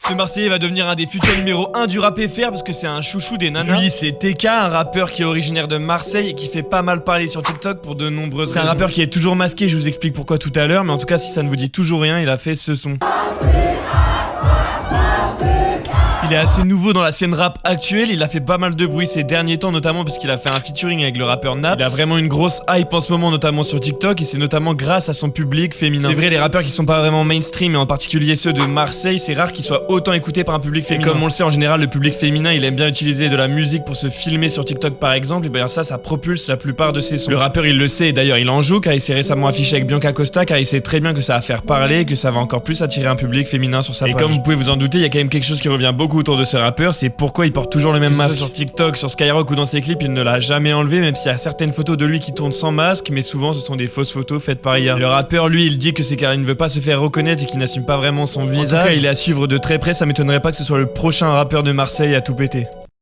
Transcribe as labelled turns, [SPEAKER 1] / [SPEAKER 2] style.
[SPEAKER 1] Ce Marseillais va devenir un des futurs numéro 1 du rap FR parce que c'est un chouchou des nanas. Lui c'est TK, un rappeur qui est originaire de Marseille et qui fait pas mal parler sur TikTok pour de nombreuses raisons. C'est un rappeur qui est toujours masqué, je vous explique pourquoi tout à l'heure, mais en tout cas si ça ne vous dit toujours rien, il a fait ce son. Il est assez nouveau dans la scène rap actuelle, il a fait pas mal de bruit ces derniers temps, notamment parce qu'il a fait un featuring avec le rappeur Naps. Il a vraiment une grosse hype en ce moment, notamment sur TikTok, et c'est notamment grâce à son public féminin. C'est vrai, les rappeurs qui sont pas vraiment mainstream, et en particulier ceux de Marseille, c'est rare qu'ils soient autant écoutés par un public féminin. Et comme on le sait, en général, le public féminin, il aime bien utiliser de la musique pour se filmer sur TikTok par exemple, et bien ça propulse la plupart de ses sons. Le rappeur, il le sait, et d'ailleurs il en joue, car il s'est récemment affiché avec Bianca Costa, car il sait très bien que ça va faire parler, et que ça va encore plus attirer un public féminin sur sa page. Et comme vous pouvez vous en douter, il y a quand même quelque chose qui revient beaucoup autour de ce rappeur, c'est pourquoi il porte toujours le même masque. Sur TikTok, sur Skyrock ou dans ses clips, il ne l'a jamais enlevé, même s'il y a certaines photos de lui qui tournent sans masque, mais souvent ce sont des fausses photos faites par IA. Le rappeur, lui, il dit que c'est car il ne veut pas se faire reconnaître et qu'il n'assume pas vraiment son visage. En tout cas, il est à suivre de très près, ça m'étonnerait pas que ce soit le prochain rappeur de Marseille à tout péter.